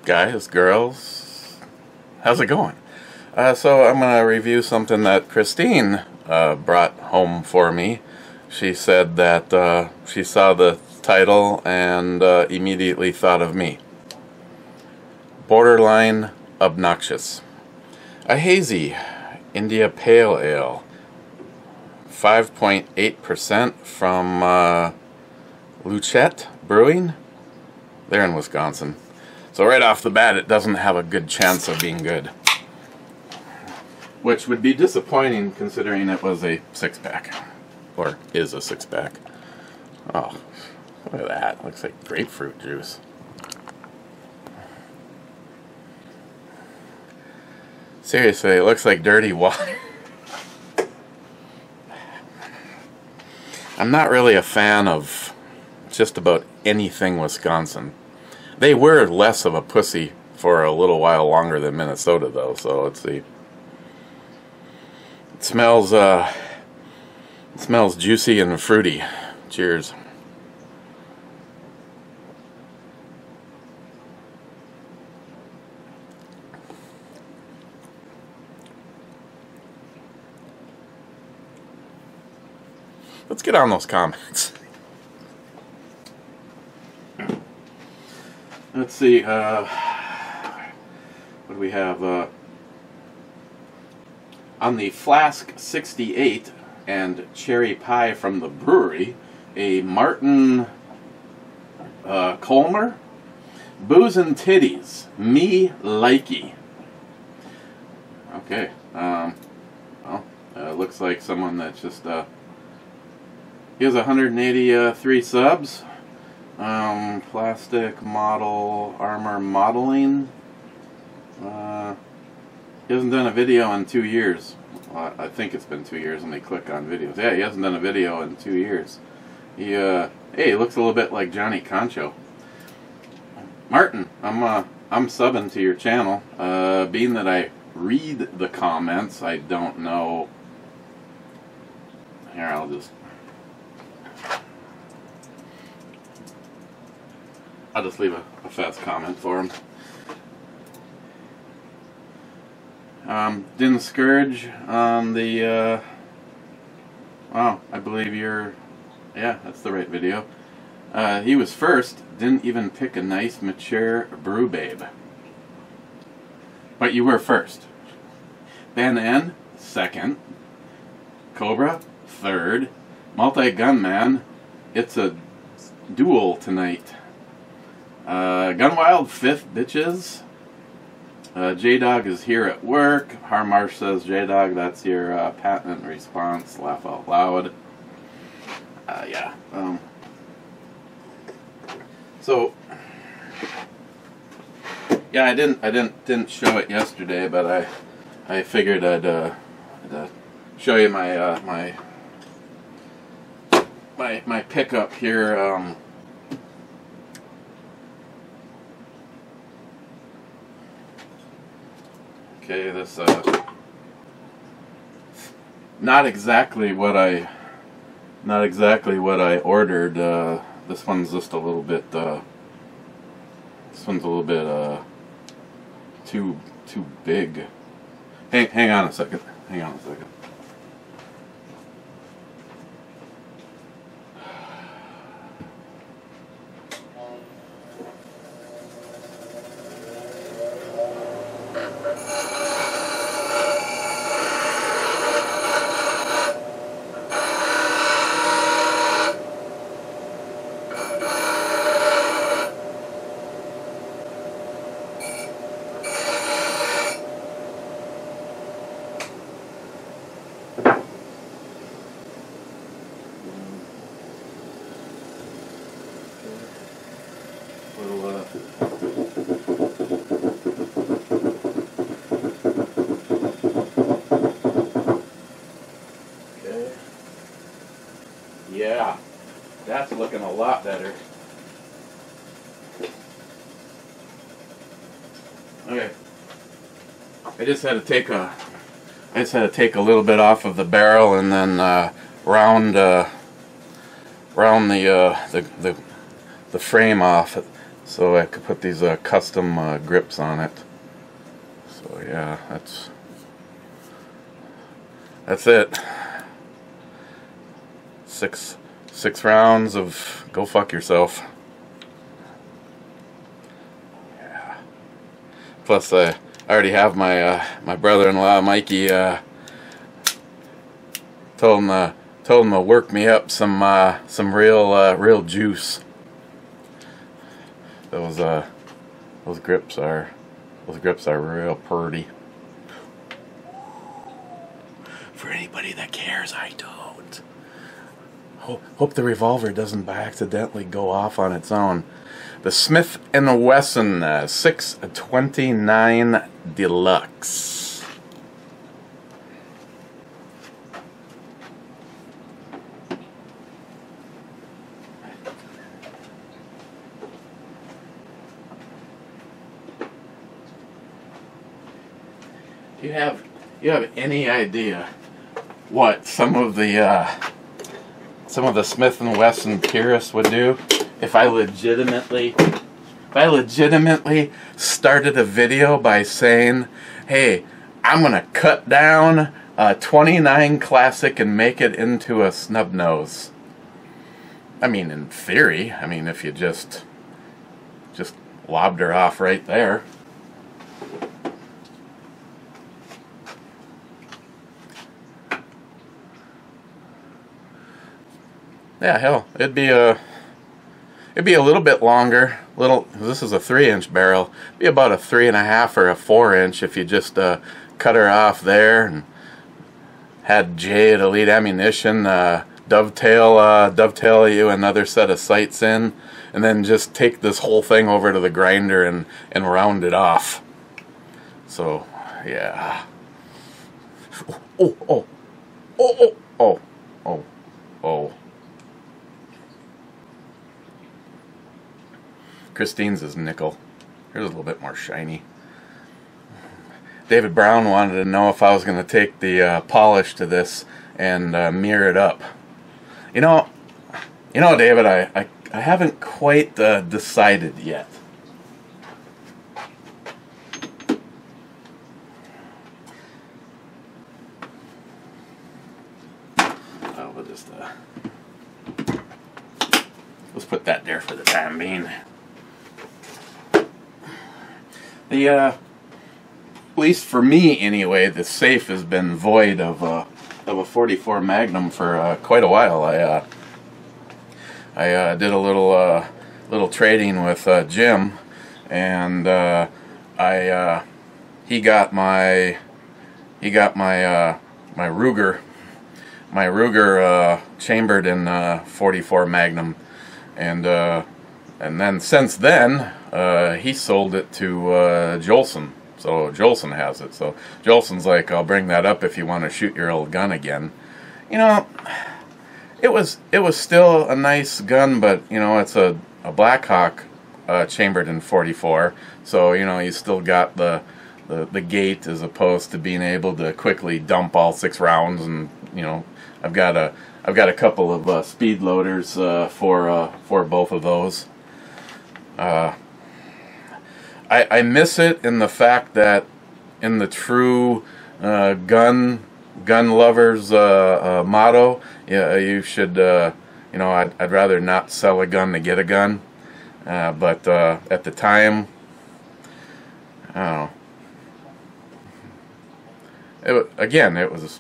guys, girls, how's it going? So I'm going to review something that Christine brought home for me. She said that she saw the title and immediately thought of me. Borderline Obnoxious. A hazy India Pale Ale. 5.8% from Luchette Brewing. They're in Wisconsin. So right off the bat, it doesn't have a good chance of being good. Which would be disappointing considering it was a six-pack. Or is a six-pack. Oh, look at that. Looks like grapefruit juice. Seriously, it looks like dirty water. I'm not really a fan of just about anything Wisconsin. They were less of a pussy for a little while longer than Minnesota, though, so let's see. It smells juicy and fruity. Cheers. Let's get on those comments. Let's see, what do we have? On the Flask 68 and Cherry Pie from the brewery, a Martin Colmer. Booze and Titties, Me Likey. Okay, well, looks like someone that just, he has 183 subs. Plastic Model Armor Modeling. He hasn't done a video in 2 years. Well, I think it's been 2 years when they click on videos. Yeah, he hasn't done a video in 2 years. He, hey, he looks a little bit like Johnny Concho. Martin, I'm subbing to your channel. Being that I read the comments, I don't know. Here, I'll just leave a fast comment for him. Didn't Scourge on the, oh, I believe you're, yeah, that's the right video. He was first, didn't even pick a nice mature brew babe. But you were first. BandEBrewReviews, second. Cobra, third. Multi-Gunman, it's a duel tonight. Gunwild, fifth, bitches. J-Dog is here at work. Harmarsh says, J-Dog, that's your patent response. Laugh out loud. Yeah. So, yeah, I didn't show it yesterday, but I figured I'd show you my my pickup here. Okay, this not exactly what I ordered. This one's just a little bit. This one's a little bit too big. Hang on a second. Hang on a second. Okay. Yeah, that's looking a lot better. Okay. I just had to take a little bit off of the barrel and then round the frame off. so I could put these custom grips on it. So yeah, that's it. Six rounds of go fuck yourself. Yeah. Plus, I already have my my brother-in-law Mikey. Told him to work me up some real juice. Those grips are real purty. For anybody that cares, I don't. Hope the revolver doesn't by accidentally go off on its own. The Smith & Wesson 629 Deluxe. You have any idea what some of the Smith & Wesson purists would do if I legitimately started a video by saying, hey, I'm gonna cut down a 29 Classic and make it into a snub nose? I mean, in theory, I mean, if you just lobbed her off right there. Yeah, hell, it'd be a little bit longer. This is a 3-inch barrel. It'd be about a 3.5 or a 4-inch if you just cut her off there and had Jay at Elite Ammunition dovetail you another set of sights in, and then just take this whole thing over to the grinder and round it off. So yeah. Oh. Christine's is nickel. Here's a little bit more shiny. David Brown wanted to know if I was going to take the polish to this and mirror it up. You know, David, I haven't quite decided yet. Oh, we'll just let's put that there for the time being. At least for me anyway, the safe has been void of a 44 Magnum for quite a while. I did a little trading with Jim, and he got my Ruger chambered in 44 Magnum, and then since then he sold it to Jolson. So Jolson has it. So Jolson's like, I'll bring that up if you want to shoot your old gun again. You know, it was still a nice gun, but you know, it's a Blackhawk chambered in 44. So you know, you still got the gate as opposed to being able to quickly dump all 6 rounds. And you know, I've got a couple of speed loaders for both of those. I miss it in the fact that in the true gun lovers motto, yeah, you should you know, I'd rather not sell a gun to get a gun, but at the time, I don't know.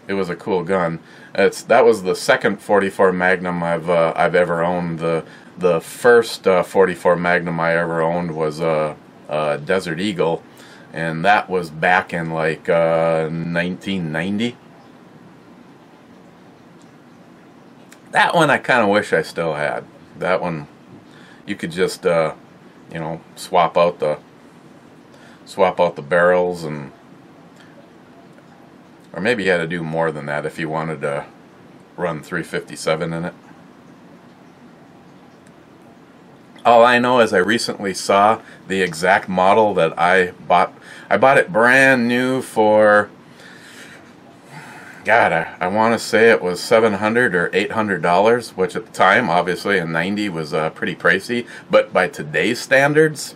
It was a cool gun. That was the second 44 Magnum I've ever owned. The first 44 Magnum I ever owned was Desert Eagle, and that was back in like 1990. That one I kind of wish I still had. That one you could just you know, swap out the barrels, and or maybe you had to do more than that if you wanted to run 357 in it. All I know is I recently saw the exact model that I bought. I bought it brand new for God, I want to say it was $700 or $800, which at the time, obviously, in '90 was pretty pricey. But by today's standards,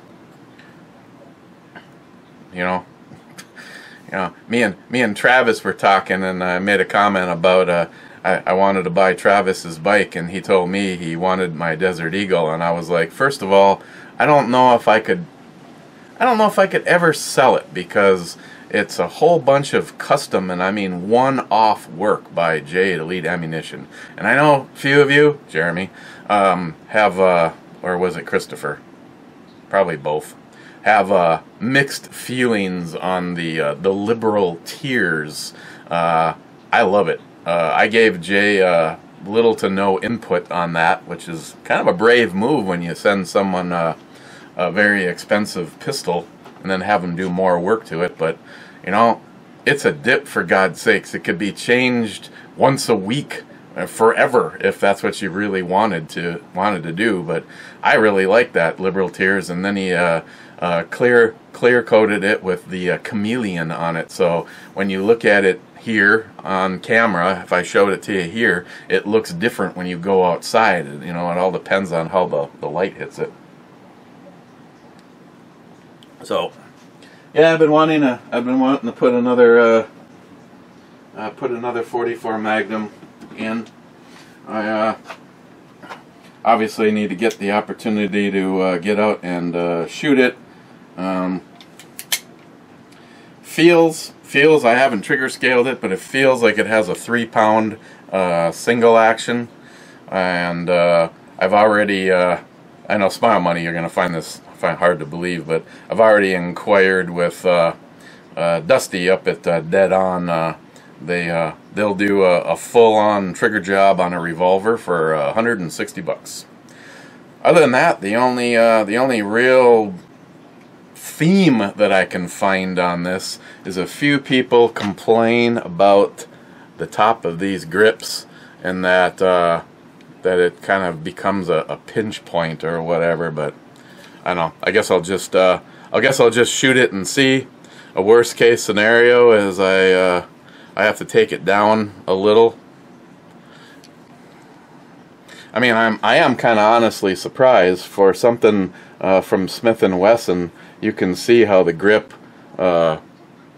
you know, me and Travis were talking, and I made a comment about I wanted to buy Travis's bike, and he told me he wanted my Desert Eagle, and I was like, first of all, I don't know if I could ever sell it, because it's a whole bunch of custom, and I mean one-off work by Jay at Elite Ammunition. And I know a few of you, Jeremy, have, or was it Christopher? Probably both. Have mixed feelings on the liberal tiers. I love it. I gave Jay little to no input on that, which is kind of a brave move when you send someone a very expensive pistol and then have them do more work to it. But you know, it's a dip, for God's sakes. It could be changed once a week, forever, if that's what you really wanted to do. But I really like that liberal tiers. And then he clear coated it with the chameleon on it. So when you look at it here on camera, if I showed it to you here, it looks different when you go outside. You know, it all depends on how the light hits it. So, yeah, I've been wanting to put another 44 Magnum in. I obviously need to get the opportunity to get out and shoot it. Feels I haven't trigger scaled it, but it feels like it has a 3-pound single action, and I've already I know, Smile Money, you're gonna find hard to believe, but I've already inquired with Dusty up at Dead On. They'll do a full-on trigger job on a revolver for $160. Other than that, the only real theme that I can find on this is a few people complain about the top of these grips, and that it kind of becomes a pinch point or whatever. But I don't know. I guess I'll just shoot it and see. A worst case scenario is I have to take it down a little. I mean, I am kind of honestly surprised for something from Smith & Wesson. You can see how the grip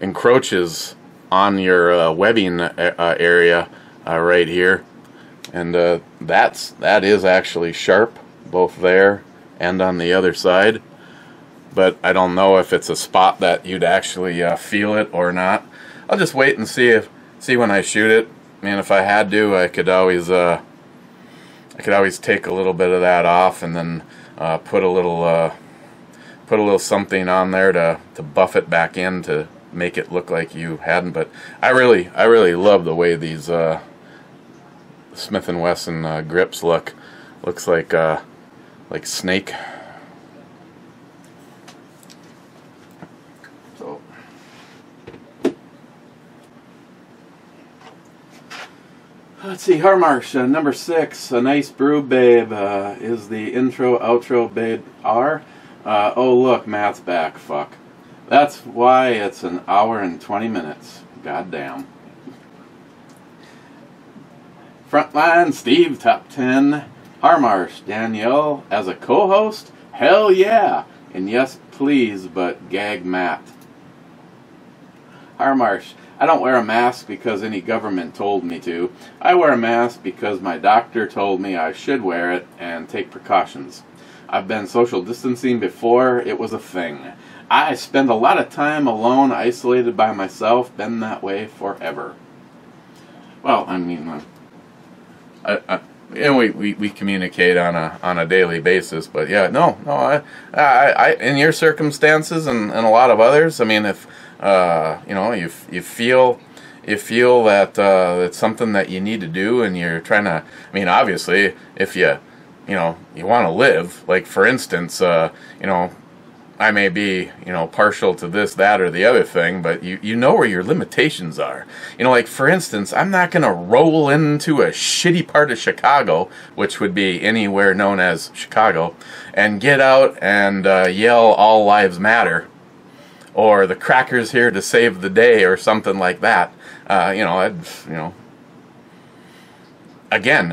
encroaches on your webbing area right here, and that is actually sharp, both there and on the other side. But I don't know if it's a spot that you'd actually feel it or not. I'll just wait and see when I shoot it. I mean, if I had to, I could always take a little bit of that off and then put a little something on there to buff it back in to make it look like you hadn't. But I really love the way these Smith & Wesson grips look. Looks like snake. So let's see, Harmarsh, number 6, a nice brew babe, is the intro outro babe R. Oh look, Matt's back. Fuck. That's why it's an hour and 20 minutes. Goddamn. Frontline Steve, top 10. Harmarsh, Danielle as a co-host? Hell yeah! And yes, please, but gag Matt. Harmarsh, I don't wear a mask because any government told me to. I wear a mask because my doctor told me I should wear it and take precautions. I've been social distancing before it was a thing. I spend a lot of time alone, isolated by myself, been that way forever. Well, I mean, we communicate on a daily basis, but yeah, no, I in your circumstances and a lot of others, I mean, if you feel that it's something that you need to do, and you're trying to, I mean, obviously, if you want to live, like for instance, I may be, partial to this, that, or the other thing, but you know where your limitations are. Like for instance, I'm not going to roll into a shitty part of Chicago, which would be anywhere known as Chicago, and get out and yell "All Lives Matter." or the cracker's here to save the day, or something like that. Again,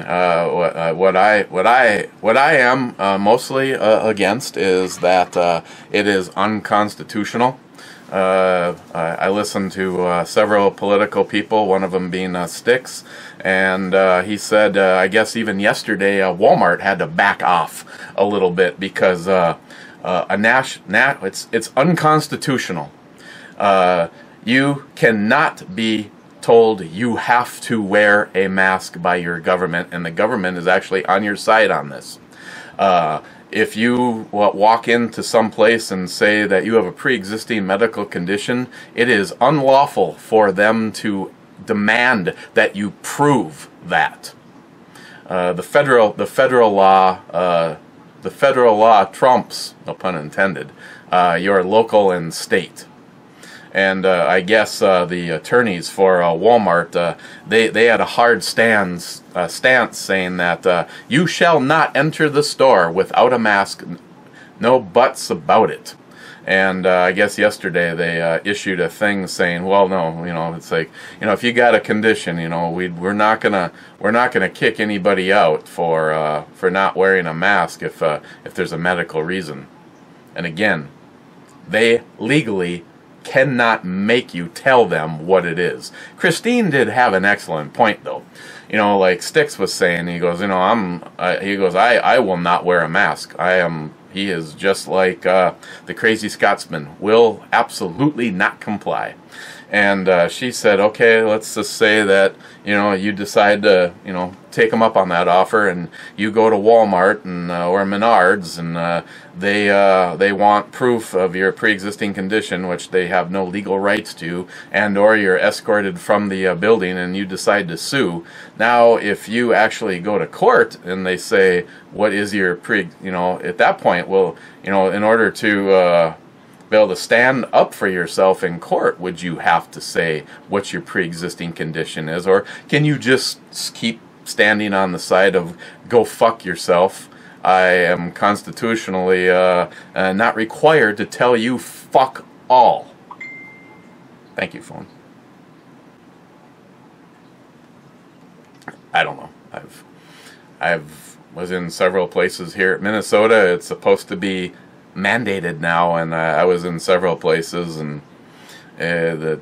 what I am mostly against is that it is unconstitutional. I listened to several political people, one of them being Sticks, and he said, I guess even yesterday, Walmart had to back off a little bit because it's unconstitutional. You cannot be told you have to wear a mask by your government, and the government is actually on your side on this. If you walk into some place and say that you have a pre-existing medical condition, it is unlawful for them to demand that you prove that. The federal law trumps, no pun intended, your local and state. And I guess the attorneys for Walmart, they had a hard stance saying that you shall not enter the store without a mask, no buts about it. And I guess yesterday they issued a thing saying, well, no, it's like, if you got a condition, we're not gonna kick anybody out for not wearing a mask if there's a medical reason. And again, they legally cannot make you tell them what it is. Christine did have an excellent point, though. Like Sticks was saying, he goes, I will not wear a mask. He is just like the crazy Scotsman, will absolutely not comply. And she said, okay, let's just say that, you decide to, take them up on that offer, and you go to Walmart and or Menards, and they want proof of your pre-existing condition, which they have no legal rights to, and or you're escorted from the building and you decide to sue. Now, if you actually go to court and they say, what is your at that point, well, in order to be able to stand up for yourself in court, would you have to say what your pre-existing condition is? Or can you just keep standing on the side of go fuck yourself? I am constitutionally not required to tell you fuck all. Thank you, phone. I don't know. I've was in several places here at Minnesota. It's supposed to be mandated now, and I was in several places, and the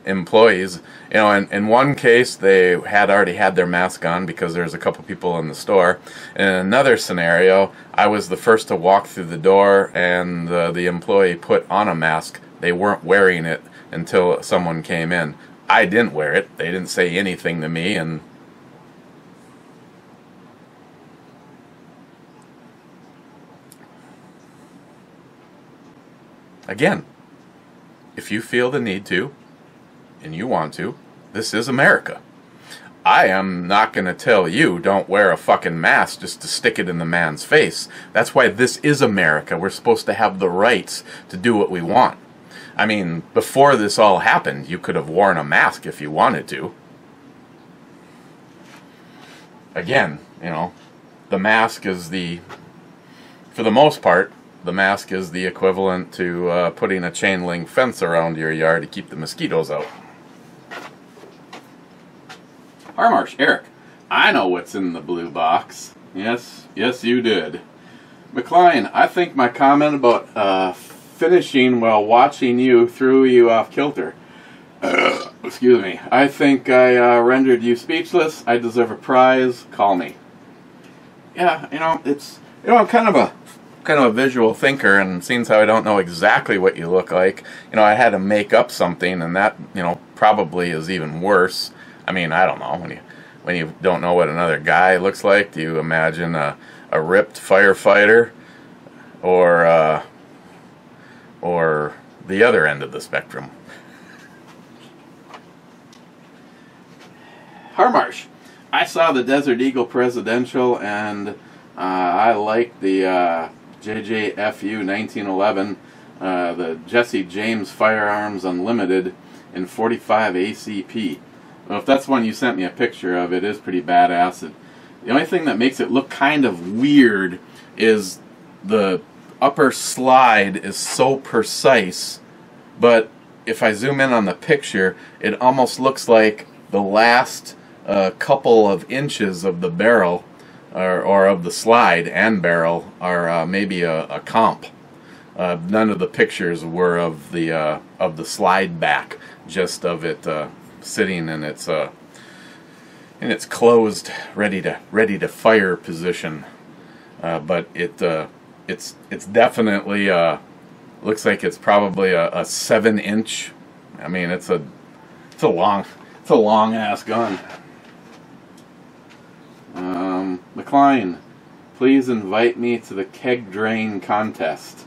employees, in one case they had already had their mask on because there's a couple people in the store. In another scenario, I was the first to walk through the door, and the employee put on a mask. They weren't wearing it until someone came in. I didn't wear it. They didn't say anything to me, and again, if you feel the need to, and you want to, this is America. I am not going to tell you don't wear a fucking mask just to stick it in the man's face. That's why this is America. We're supposed to have the rights to do what we want. I mean, before this all happened, you could have worn a mask if you wanted to. Again, the mask is for the most part, the mask is the equivalent to putting a chain link fence around your yard to keep the mosquitoes out. Harmarsh, Eric, I know what's in the blue box. Yes, you did. McLean, I think my comment about finishing while watching you threw you off kilter. Excuse me. I think I rendered you speechless. I deserve a prize. Call me. Yeah, it's I'm kind of a visual thinker, and seems how I don't know exactly what you look like, I had to make up something, and that probably is even worse. I mean, I don't know, when you don't know what another guy looks like, do you imagine a ripped firefighter, or the other end of the spectrum? Harmarsh, I saw the Desert Eagle Presidential, and I like the JJFU 1911, the Jesse James Firearms Unlimited in 45 ACP. Well, if that's one you sent me a picture of, it is pretty badass. The only thing that makes it look kind of weird is the upper slide is so precise but if I zoom in on the picture, it almost looks like the last couple of inches of the barrel, or of the slide and barrel, are maybe a comp. None of the pictures were of the slide back, just of it sitting in its closed, ready to fire position. But it's definitely looks like it's probably a 7-inch. I mean, it's a long ass gun. McLean, please invite me to the keg drain contest.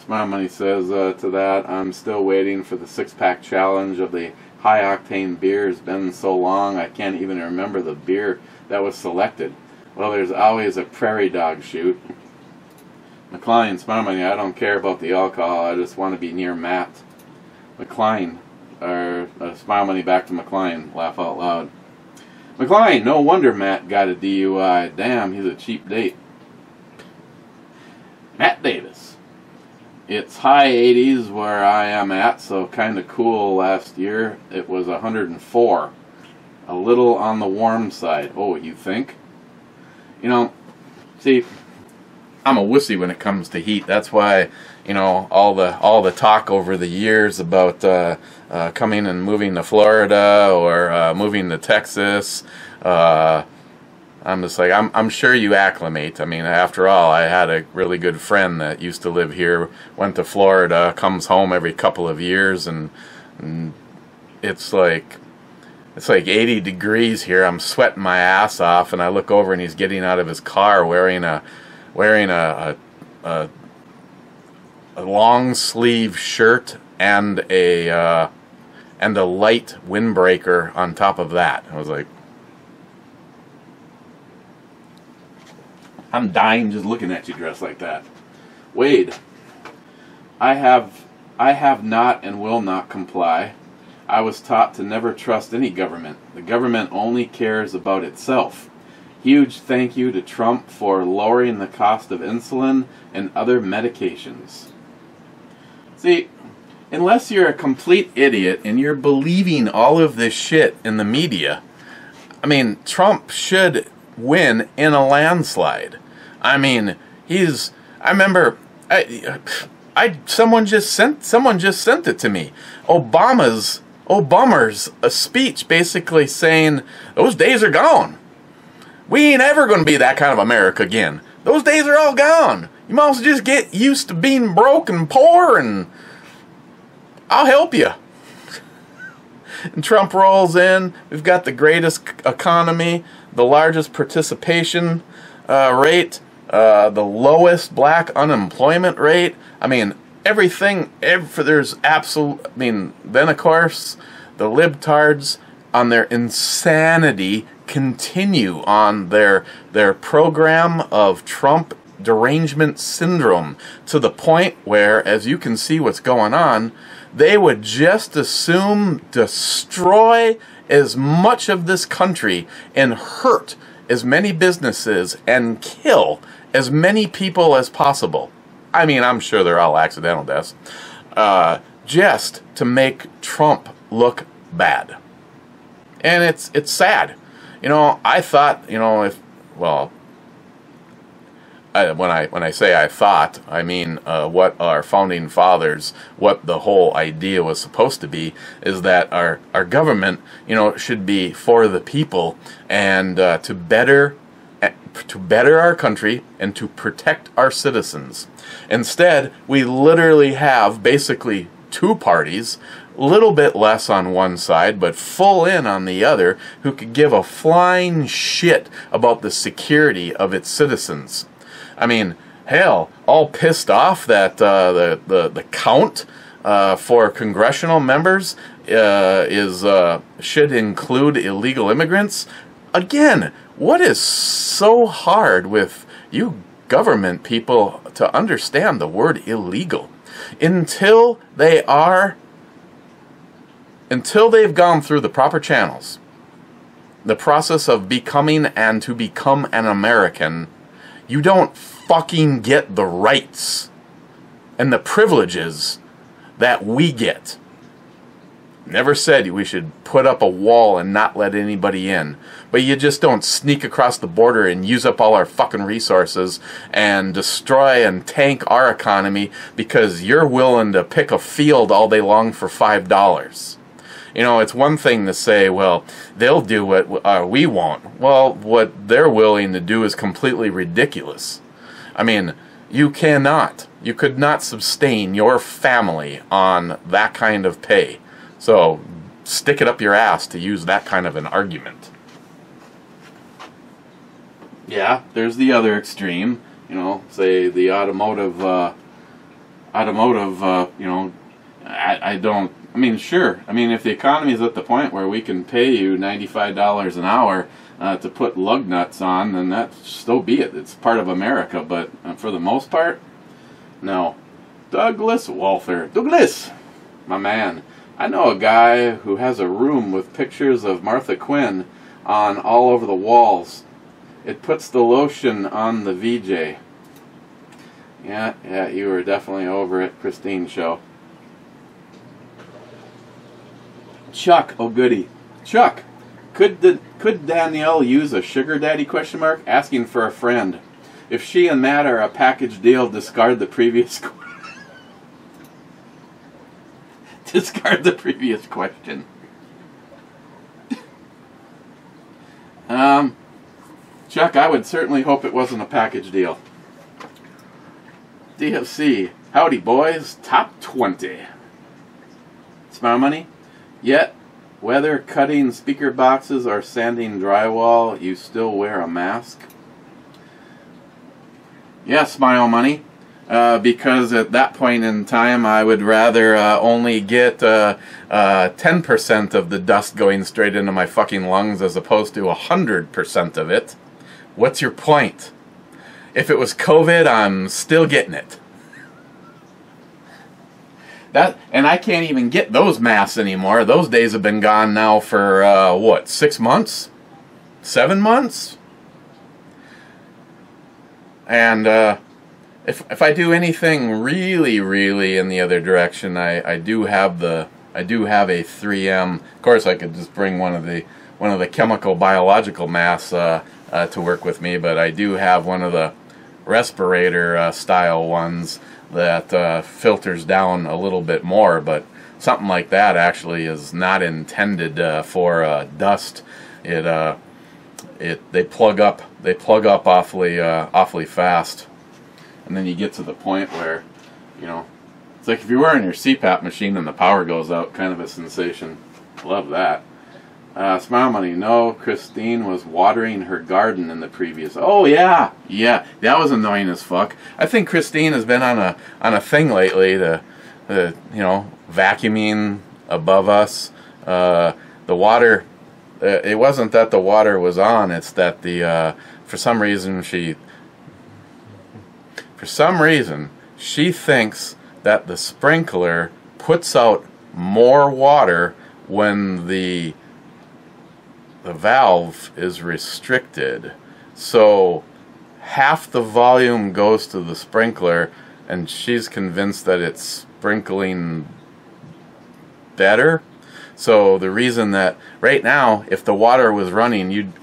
Smile Money says to that, I'm still waiting for the 6-pack challenge of the high octane beer. It's been so long I can't even remember the beer that was selected. Well, there's always a prairie dog shoot. McLean, Smile Money, I don't care about the alcohol, I just want to be near Matt. McLean, or Smile Money back to McLean, laugh out loud. McLean, no wonder Matt got a DUI. Damn, he's a cheap date. Matt Davis. It's high 80s where I am at, so kind of cool. Last year it was 104. A little on the warm side. Oh, you think? You know, see, I'm a wussy when it comes to heat. That's why, you know, all the talk over the years about coming and moving to Florida or moving to Texas. I'm just like, I'm sure you acclimate. I mean, after all, I had a really good friend that used to live here, went to Florida, comes home every couple of years, and it's like 80 degrees here. I'm sweating my ass off, and I look over and he's getting out of his car wearing a long sleeve shirt and a light windbreaker on top of that. I was like, I'm dying just looking at you dressed like that. Wade, I have not and will not comply. I was taught to never trust any government. The government only cares about itself. Huge thank you to Trump for lowering the cost of insulin and other medications. See, unless you're a complete idiot and you're believing all of this shit in the media, I mean, Trump should win in a landslide. I mean, I remember, someone just sent it to me. Obama's a speech basically saying those days are gone. We ain't ever going to be that kind of America again. Those days are all gone. You might as well just get used to being broke and poor, and I'll help you. And Trump rolls in. We've got the greatest economy, the largest participation rate, the lowest black unemployment rate. I mean, everything. There's absolute. I mean, then of course the libtards on their insanity continue on their program of Trump derangement syndrome, to the point where, as you can see what's going on, they would just assume destroy as much of this country and hurt as many businesses and kill as many people as possible. I mean, I'm sure they're all accidental deaths, just to make Trump look bad. And it's sad. You know, I thought, you know, when I say I thought, I mean what our founding fathers, what the whole idea was supposed to be, is that our government, you know, should be for the people, and to better our country and to protect our citizens. Instead, we literally have basically two parties, a little bit less on one side, but full in on the other, who could give a flying shit about the security of its citizens. I mean, hell, all pissed off that the count for congressional members should include illegal immigrants. Again, what is so hard with you government people to understand the word illegal? Until they've gone through the proper channels, the process of becoming and to become an American, you don't fucking get the rights and the privileges that we get. Never said we should put up a wall and not let anybody in. But you just don't sneak across the border and use up all our fucking resources and destroy and tank our economy because you're willing to pick a field all day long for $5. You know, it's one thing to say, well, they'll do what we won't. Well, what they're willing to do is completely ridiculous. I mean, you could not sustain your family on that kind of pay. So, stick it up your ass to use that kind of an argument. Yeah, there's the other extreme. You know, say the automotive, you know, I mean, sure. I mean, if the economy is at the point where we can pay you $95 an hour to put lug nuts on, then that, so be it. It's part of America, but for the most part, no. Douglas Walther. Douglas! My man. I know a guy who has a room with pictures of Martha Quinn on all over the walls. It puts the lotion on the VJ. Yeah, you were definitely over at Christine's show. Chuck, oh goody. Chuck, could Danielle use a sugar daddy question mark? Asking for a friend. If she and Matt are a package deal, discard the previous discard the previous question. Chuck, I would certainly hope it wasn't a package deal. DFC, howdy boys, top 20. Smile money? Yet, whether cutting speaker boxes or sanding drywall, you still wear a mask? Yeah, smile money. Because at that point in time, I would rather only get 10% of the dust going straight into my fucking lungs as opposed to 100% of it. What's your point? If it was COVID, I'm still getting it. And I can't even get those masks anymore. Those days have been gone now for, what, 6 months? 7 months? And, if I do anything really in the other direction, I do have a 3M. Of course, I could just bring one of the chemical biological masks to work with me, but I do have one of the respirator style ones that filters down a little bit more. But something like that actually is not intended for dust. They plug up awfully fast. And then you get to the point where, you know, it's like if you're wearing your CPAP machine and the power goes out, kind of a sensation. Love that. Smile money. No, Christine was watering her garden in the previous. Oh yeah, that was annoying as fuck. I think Christine has been on a thing lately to, you know, vacuuming above us. The water. It wasn't that the water was on. It's that for some reason she thinks that the sprinkler puts out more water when the valve is restricted. So half the volume goes to the sprinkler, and she's convinced that it's sprinkling better. So the reason that right now, if the water was running,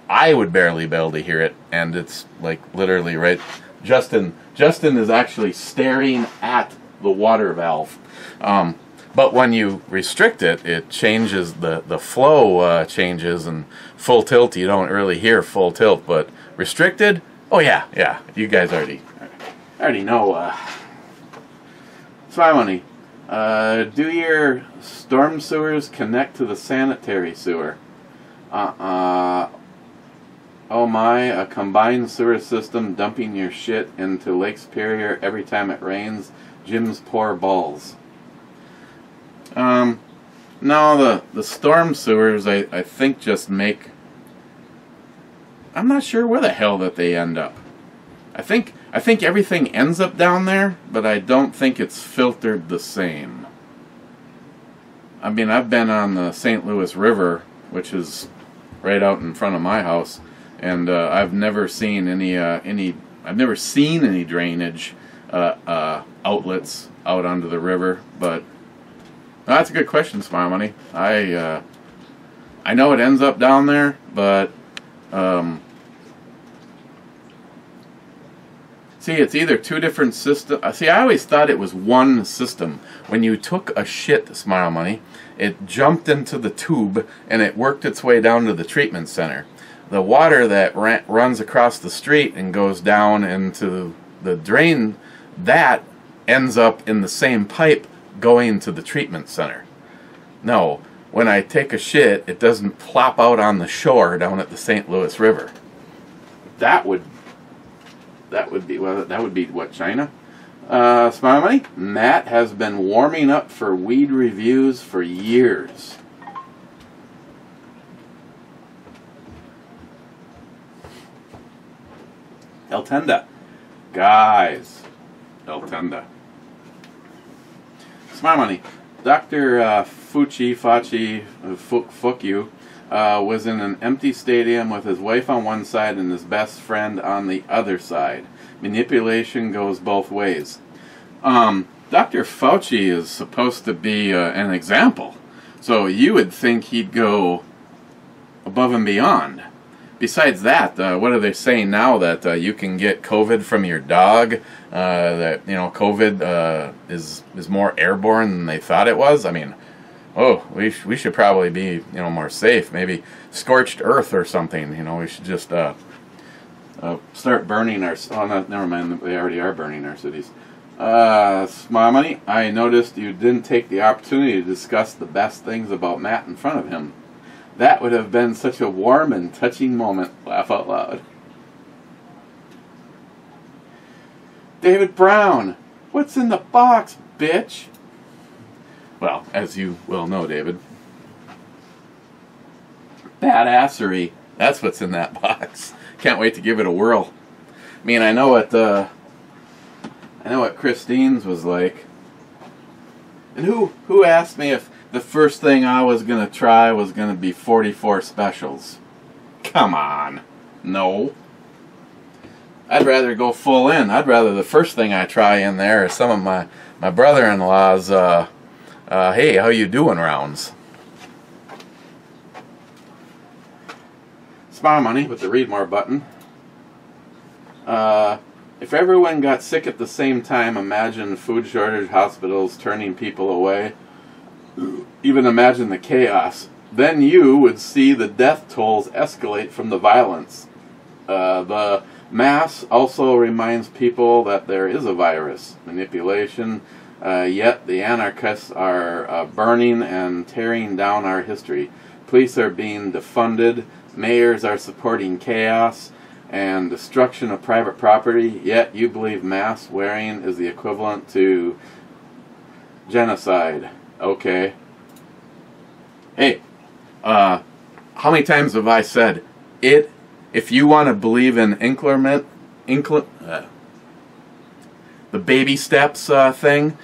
I would barely be able to hear it, and it's like literally right. Justin is actually staring at the water valve. But when you restrict it, it changes, the flow changes, and full tilt, you don't really hear full tilt, but restricted, oh yeah, you guys already know. Smile money. Do your storm sewers connect to the sanitary sewer? Oh my, a combined sewer system dumping your shit into Lake Superior every time it rains. Jim's poor balls. No, the storm sewers, I think just make... I'm not sure where the hell that they end up. I think everything ends up down there, but I don't think it's filtered the same. I mean, I've been on the St. Louis River, which is right out in front of my house, and I've never seen any drainage outlets out onto the river. But that's a good question, Smile Money. I know it ends up down there, but see, it's either two different systems. See, I always thought it was one system. When you took a shit, Smile Money, it jumped into the tube and it worked its way down to the treatment center. The water that runs across the street and goes down into the drain, that ends up in the same pipe going to the treatment center. No, when I take a shit, it doesn't plop out on the shore down at the St. Louis River. That would be what, China? Smile Money? Matt has been warming up for weed reviews for years. El Tenda. Guys. El Tenda. Smile Money. Dr. Fuck was in an empty stadium with his wife on one side and his best friend on the other side. Manipulation goes both ways. Dr. Fauci is supposed to be an example, so you would think he'd go above and beyond. Besides that, what are they saying now, that you can get COVID from your dog? That COVID is more airborne than they thought it was. I mean, oh, we should probably be more safe. Maybe scorched earth or something. We should just start burning our. Oh, no, never mind. They already are burning our cities. Smile Money. I noticed you didn't take the opportunity to discuss the best things about Matt in front of him. That would have been such a warm and touching moment. Laugh out loud. David Brown. What's in the box, bitch? Well, as you well know, David. Badassery. That's what's in that box. Can't wait to give it a whirl. I mean, I know what Christine's was like. And who asked me if the first thing I was going to try was going to be 44 specials? Come on. No. I'd rather go full in. I'd rather the first thing I try in there is some of my brother-in-law's hey, how you doing rounds. Smile Money with the read more button. If everyone got sick at the same time, imagine food shortage, hospitals turning people away. Even imagine the chaos. Then you would see the death tolls escalate from the violence. The mass also reminds people that there is a virus. Manipulation. Yet the anarchists are burning and tearing down our history. Police are being defunded. Mayors are supporting chaos and destruction of private property. Yet you believe mask wearing is the equivalent to genocide. Okay. Hey, how many times have I said it? If you want to believe in the baby steps thing,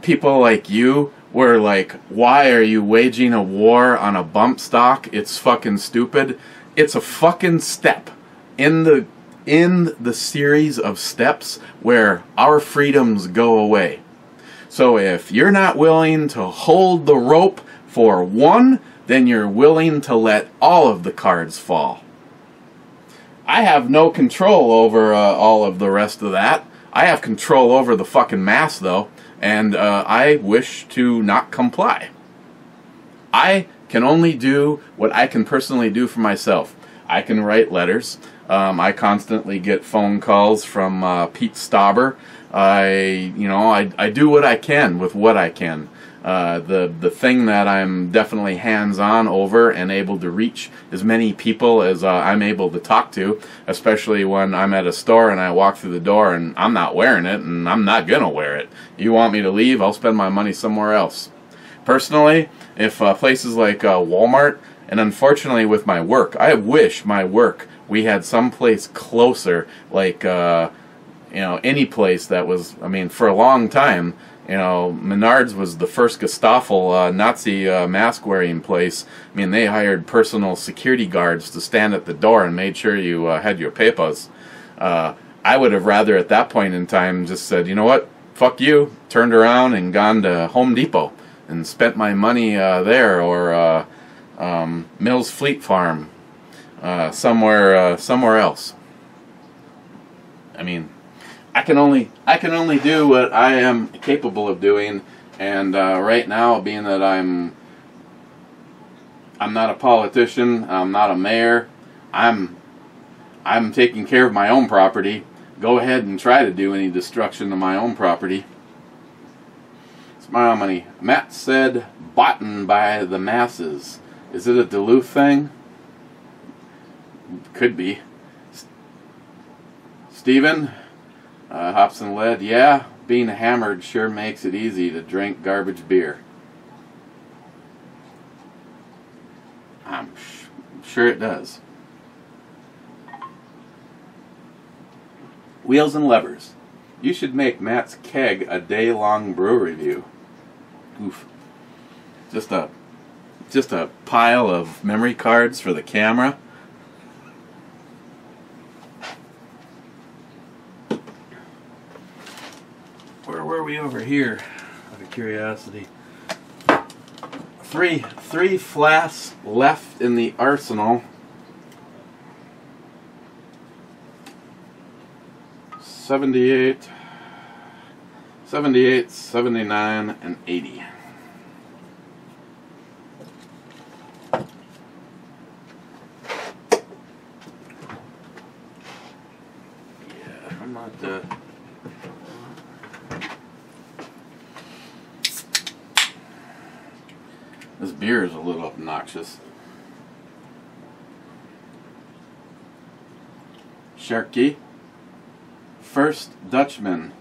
people like you were like, why are you waging a war on a bump stock? It's fucking stupid. It's a fucking step in the series of steps where our freedoms go away. So if you're not willing to hold the rope for one, then you're willing to let all of the cards fall. I have no control over all of the rest of that. I have control over the fucking mass, though, and I wish to not comply. I can only do what I can personally do for myself. I can write letters. I constantly get phone calls from Pete Stauber. I do what I can with what I can. The thing that I'm definitely hands-on over and able to reach as many people as I'm able to talk to, especially when I'm at a store and I walk through the door and I'm not wearing it and I'm not gonna wear it. You want me to leave, I'll spend my money somewhere else. Personally, if places like Walmart, and unfortunately with my work, I wish my work we had someplace closer, like any place that was, I mean, for a long time, Menards was the first Gestapo Nazi mask-wearing place. I mean, they hired personal security guards to stand at the door and made sure you had your papers. I I would have rather at that point in time just said, you know what, fuck you, turned around and gone to Home Depot and spent my money there, or Mills Fleet Farm, somewhere else. I mean, I can only do what I am capable of doing, and right now, being that I'm not a politician, I'm not a mayor, I'm taking care of my own property. Go ahead and try to do any destruction to my own property. Smile money. Matt said, "Boughten by the masses." Is it a Duluth thing? Could be. Steven, hops and lead. Yeah, being hammered sure makes it easy to drink garbage beer. I'm sure it does. Wheels and levers. You should make Matt's keg a day-long brew review. Oof. Just a pile of memory cards for the camera. Where were we over here? Out of curiosity. Three flasks left in the arsenal. 78, 79, and 80. Yeah, I'm not this beer is a little obnoxious. Sharky. First Dutchman.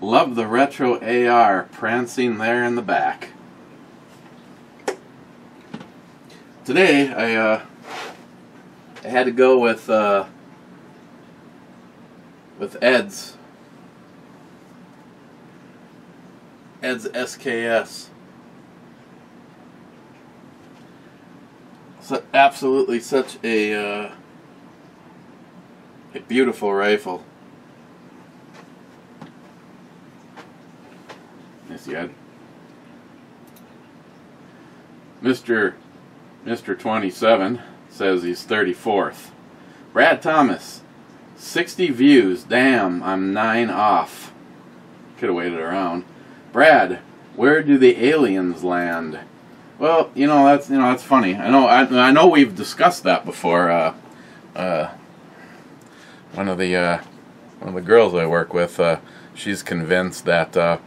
Love the retro AR prancing there in the back. Today I had to go with Ed's SKS. So absolutely such a beautiful rifle. Yes, you had Mr. 27 says he's 34th. Brad Thomas, 60 views. Damn, I'm 9 off. Could have waited around. Brad, where do the aliens land? Well, that's funny. I know we've discussed that before. One of the girls I work with, she's convinced that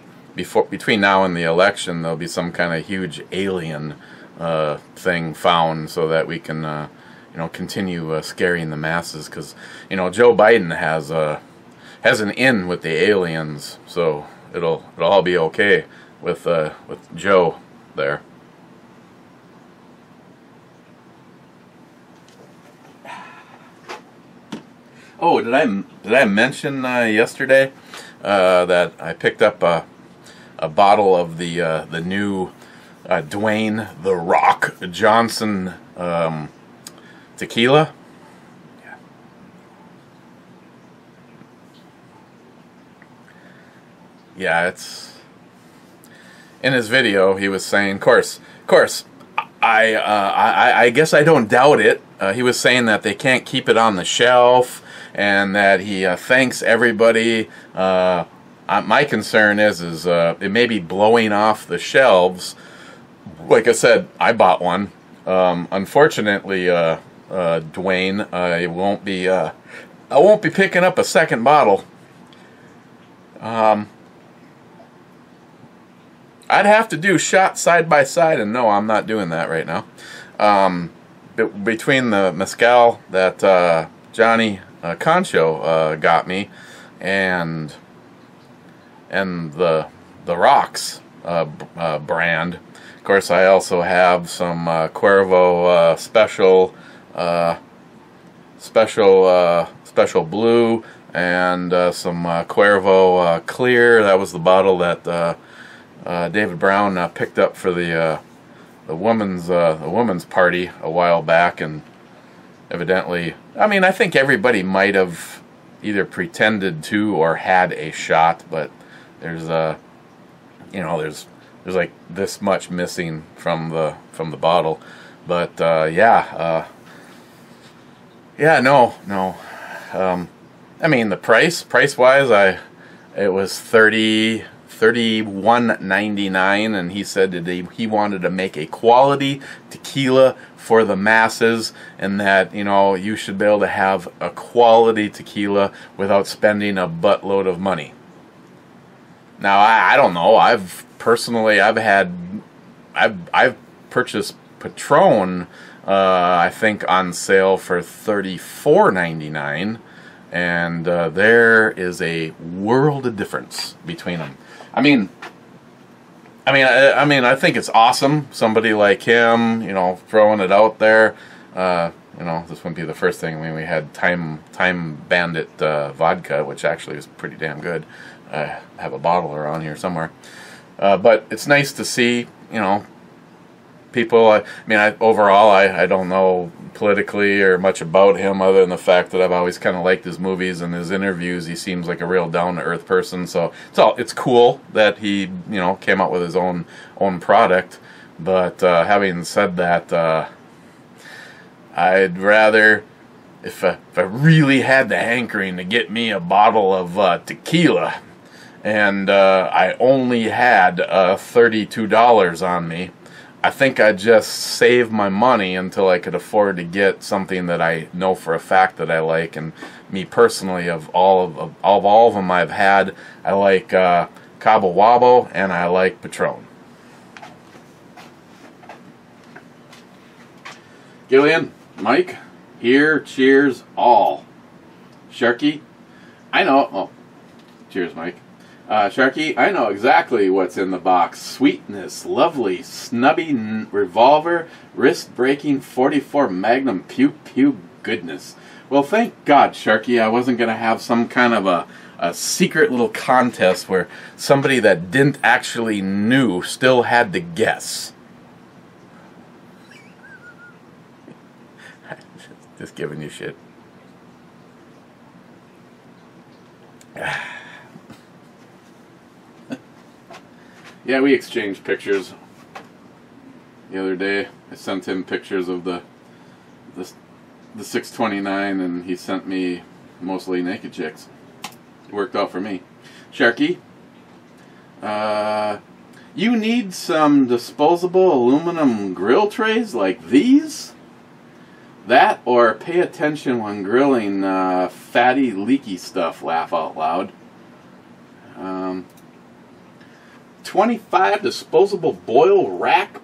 between now and the election there'll be some kind of huge alien thing found, so that we can continue scaring the masses, because Joe Biden has an in with the aliens, so it'll all be okay with Joe there. Oh, did I mention yesterday that I picked up a bottle of the new Dwayne "The Rock" Johnson tequila? Yeah, it's in his video. He was saying, of course, I guess I don't doubt it. He was saying that they can't keep it on the shelf, and that he thanks everybody. My concern is it may be blowing off the shelves. Like I said, I bought one. Unfortunately, Dwayne, I won't be picking up a second bottle. I'd have to do shots side by side, and no, I'm not doing that right now. Between the mezcal that Johnny Concho got me, and the Rocks brand. Of course, I also have some Cuervo special blue, and some Cuervo clear. That was the bottle that David Brown picked up for the women's party a while back, and evidently, I mean, I think everybody might have either pretended to or had a shot, but there's there's like this much missing from the bottle. But yeah, no. I mean, the price wise, it was $31.99, and he said that he wanted to make a quality tequila for the masses, and that, you know, you should be able to have a quality tequila without spending a buttload of money. Now, I don't know. I've purchased Patron, I think on sale for $34.99, and there is a world of difference between them. I mean, I think it's awesome. Somebody like him, you know, throwing it out there. You know, this wouldn't be the first thing. I mean, we had Time Bandit vodka, which actually is pretty damn good. I have a bottle around here somewhere. But it's nice to see, you know, people. Overall, I don't know politically or much about him, other than the fact that I've always kind of liked his movies and his interviews. He seems like a real down-to-earth person, so it's cool that he, you know, came out with his own product. But having said that, I'd rather, if I really had the hankering to get me a bottle of tequila, and I only had $32 on me, I think I'd just save my money until I could afford to get something that I know for a fact that I like. And me personally, of all of them I've had, I like Cabo Wabo and I like Patron. Gillian, Mike, here, cheers all. Sharky, I know. Oh, cheers, Mike. Sharky, I know exactly what's in the box. Sweetness, lovely, snubby revolver, wrist-breaking 44 Magnum pew goodness. Well, thank God, Sharky, I wasn't going to have some kind of a secret little contest where somebody that didn't actually knew still had to guess. Just giving you shit. Yeah, we exchanged pictures the other day. I sent him pictures of the 629, and he sent me mostly naked chicks. It worked out for me. Sharky, you need some disposable aluminum grill trays like these? That, or pay attention when grilling fatty, leaky stuff, laugh out loud. 25 disposable boil rack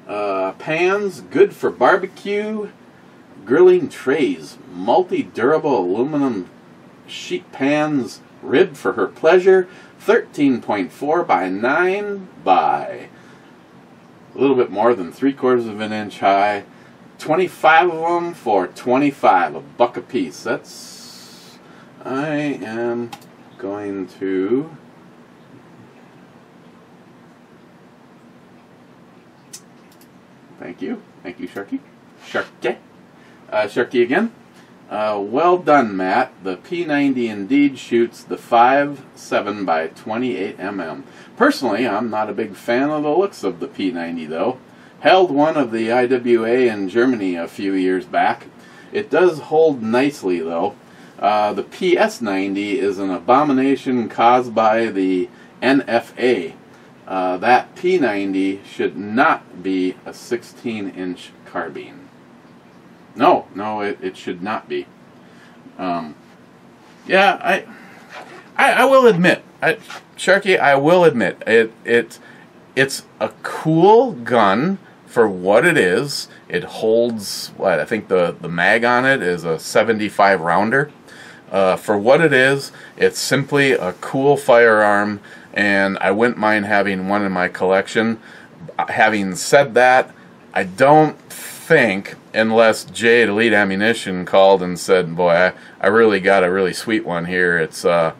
pans, good for barbecue, grilling trays, multi-durable aluminum sheet pans, ribbed for her pleasure, 13.4 by 9 by a little bit more than 3/4 of an inch high, 25 of them for $25, $1 a piece. That's, I am going to Thank you, Sharky. Sharky again. Well done, Matt. The P90 indeed shoots the 5.7 by 28 mm. Personally, I'm not a big fan of the looks of the P90, though. Held one of the IWA in Germany a few years back. It does hold nicely, though. The PS90 is an abomination caused by the NFA. That P90 should not be a 16-inch carbine. No, it should not be. Yeah, I will admit, Sharky, I will admit, it's a cool gun for what it is. It holds, what, I think the mag on it is a 75 rounder. For what it is, it's simply a cool firearm, and I wouldn't mind having one in my collection. Having said that, I don't think, unless Jay at Elite Ammunition called and said, boy, I really got a really sweet one here. It's a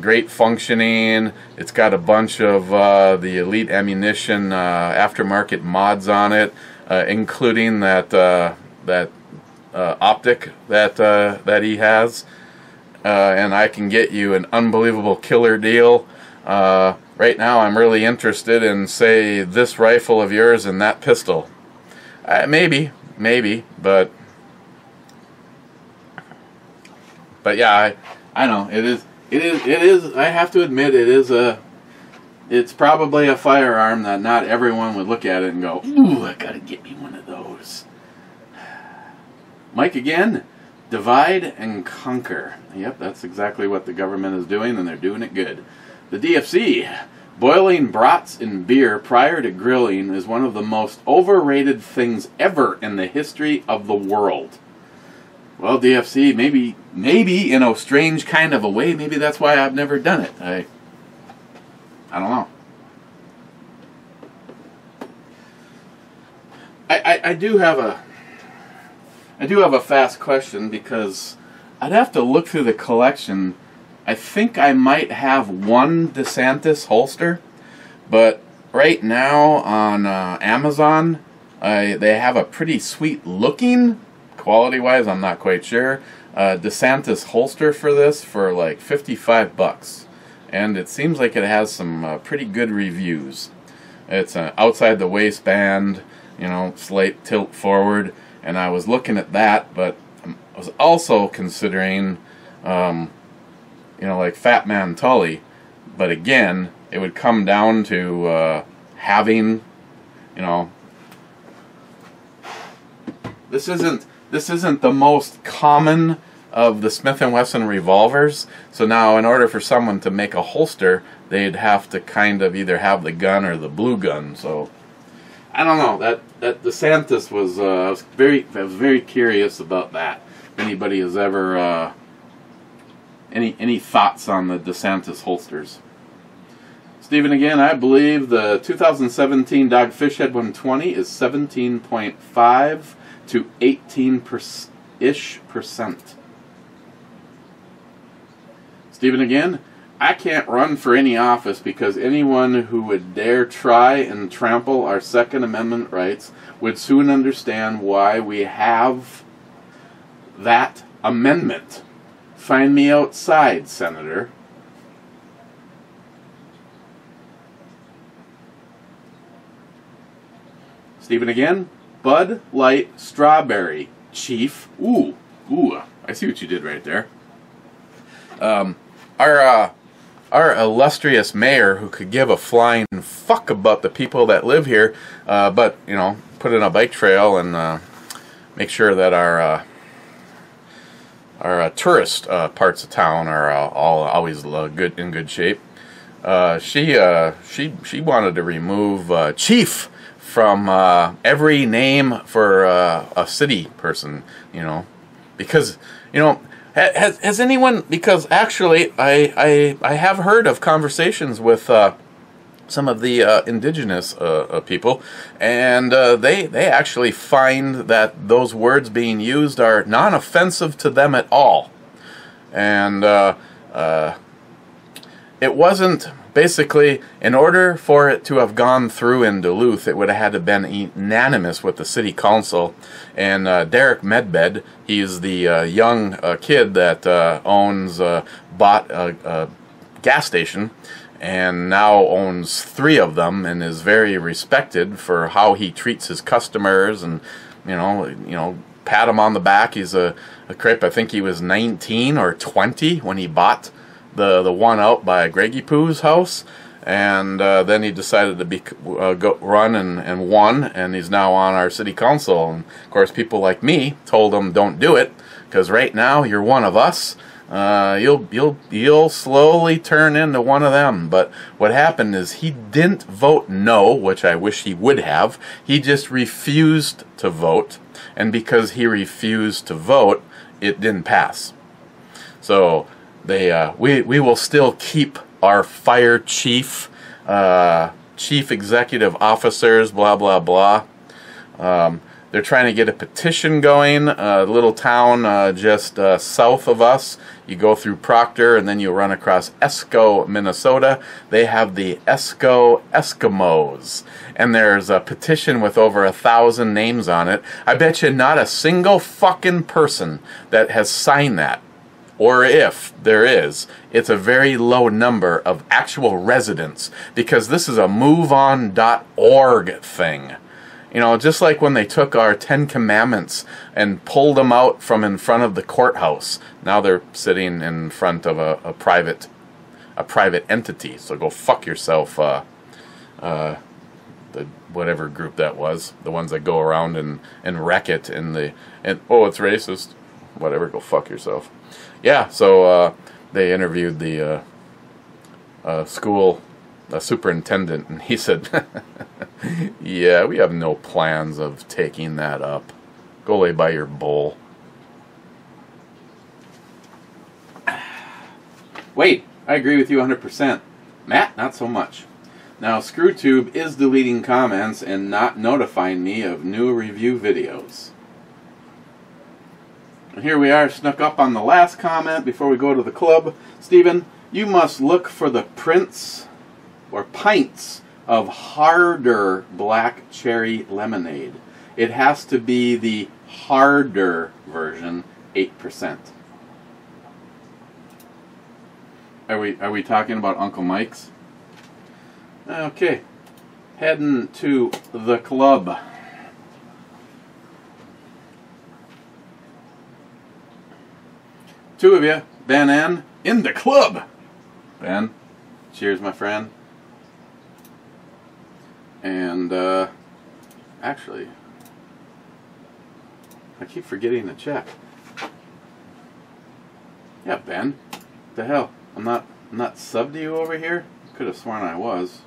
great functioning. It's got a bunch of the Elite Ammunition aftermarket mods on it, including that optic that he has, and I can get you an unbelievable killer deal. Right now I'm really interested in, say, this rifle of yours and that pistol. Maybe, but yeah, I know it is. I have to admit, it's probably a firearm that not everyone would look at it and go, "Ooh, I gotta get me one of those." Mike again, divide and conquer. Yep, that's exactly what the government is doing, and they're doing it good. The DFC, boiling brats in beer prior to grilling is one of the most overrated things ever in the history of the world. Well, DFC, maybe in a strange kind of a way, maybe that's why I've never done it. I don't know. I do have a fast question, because I'd have to look through the collection. I think I might have one DeSantis holster, but right now on Amazon, they have a pretty sweet looking, quality-wise, I'm not quite sure, DeSantis holster for this for like $55. And it seems like it has some pretty good reviews. It's outside the waistband, you know, slight tilt forward, and I was looking at that, but I was also considering, you know, like Fat Man Tully, but again, it would come down to having, you know, this isn't the most common of the Smith & Wesson revolvers, so now in order for someone to make a holster, they'd have to kind of either have the gun or the blue gun. So I don't know, that DeSantis was I was very curious about that. If anybody has ever any thoughts on the DeSantis holsters? Stephen again, I believe the 2017 Dogfish Head 120 is 17.5 to 18%-ish. Stephen again, I can't run for any office because anyone who would dare try and trample our Second Amendment rights would soon understand why we have that amendment. Find me outside, Senator. Stephen again, Bud Light Strawberry, Chief. Ooh, I see what you did right there. Our illustrious mayor, who could give a flying fuck about the people that live here, but, you know, put in a bike trail and make sure that our tourist parts of town are all always in good shape. She wanted to remove Chief from every name for a city person, you know, because, you know, has anyone, because actually I have heard of conversations with some of the indigenous people, and they actually find that those words being used are non-offensive to them at all. And it wasn't, basically, in order for it to have gone through in Duluth, it would have had to been unanimous with the city council. And Derek Medbed, he's the young kid that bought a gas station, and now owns 3 of them, and is very respected for how he treats his customers, and you know, pat him on the back. He's a crip. I think he was 19 or 20 when he bought the one out by Greggy Poo's house, and then he decided to run and won, and he's now on our city council. And of course, people like me told him, don't do it, because right now you're one of us. You'll slowly turn into one of them. But what happened is he didn't vote no, which I wish he would have. He just refused to vote, and because he refused to vote, it didn't pass. So we will still keep our fire chief, chief executive officers, blah blah blah. They're trying to get a petition going. A little town just south of us. You go through Proctor and then you run across Esco, Minnesota. They have the Esco Eskimos. And there's a petition with over 1,000 names on it. I bet you not a single fucking person that has signed that. Or if there is, it's a very low number of actual residents. Because this is a MoveOn.org thing. You know, just like when they took our 10 Commandments and pulled them out from in front of the courthouse. Now they're sitting in front of a private entity. So go fuck yourself, the whatever group that was. The ones that go around and wreck it and oh, it's racist. Whatever, go fuck yourself. Yeah, so they interviewed the school superintendent, and he said, yeah, we have no plans of taking that up. Go lay by your bowl. Wait, I agree with you 100%. Matt, not so much. Now, ScrewTube is deleting comments and not notifying me of new review videos. And here we are, snuck up on the last comment before we go to the club. Stephen, you must look for the prints or pints of harder black cherry lemonade. It has to be the harder version, 8%. Are we talking about Uncle Mike's? Okay, heading to the club. Two of you, Ben N, in the club. Ben, cheers, my friend. And actually, I keep forgetting to check. Yeah, Ben. What the hell? I'm not subbed to you over here? Could have sworn I was.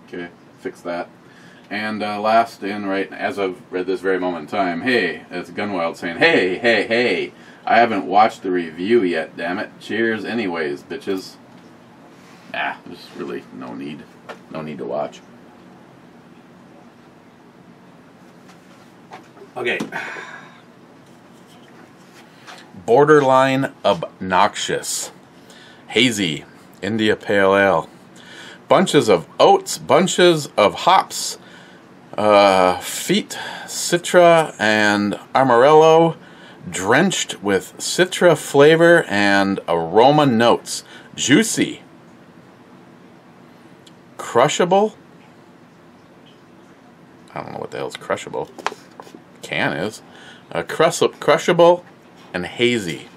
Okay, fix that. And last in, right as of this very moment in time, hey, it's Gunwild saying, hey, I haven't watched the review yet, damn it. Cheers anyways, bitches. There's really no need to watch. Okay. Borderline Obnoxious Hazy India Pale Ale. Bunches of oats, bunches of hops, Feet, Citra, and Amarillo, drenched with Citra flavor and aroma notes. Juicy. Crushable. I don't know what the hell is crushable. Can is. Crushable and hazy.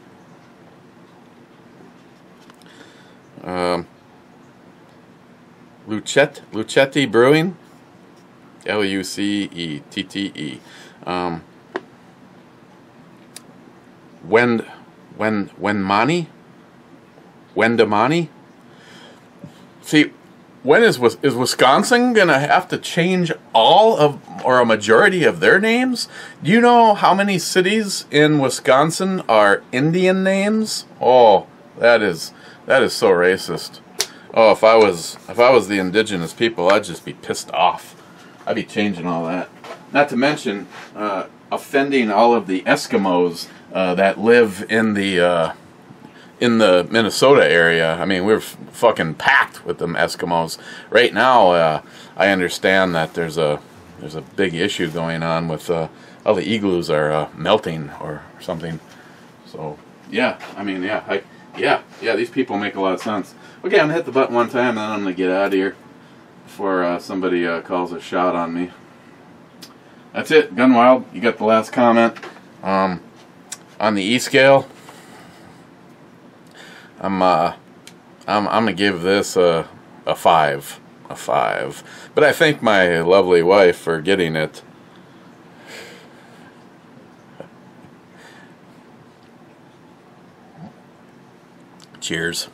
Lucetti Brewing. Luceette. Wendamani. See, when is Wisconsin gonna have to change all of or a majority of their names? Do you know how many cities in Wisconsin are Indian names? Oh, that is so racist. Oh, if I was the indigenous people, I'd just be pissed off. I'd be changing all that. Not to mention offending all of the Eskimos that live in the Minnesota area. I mean, we're fucking packed with them Eskimos. Right now, I understand that there's a big issue going on with all the igloos are melting or something. So yeah, I mean, yeah, these people make a lot of sense. Okay, I'm gonna hit the button one time, and then I'm gonna get out of here before somebody calls a shot on me. That's it, Gunwild. You got the last comment. On the E scale, I'm gonna give this a 5. A 5. But I thank my lovely wife for getting it. Cheers.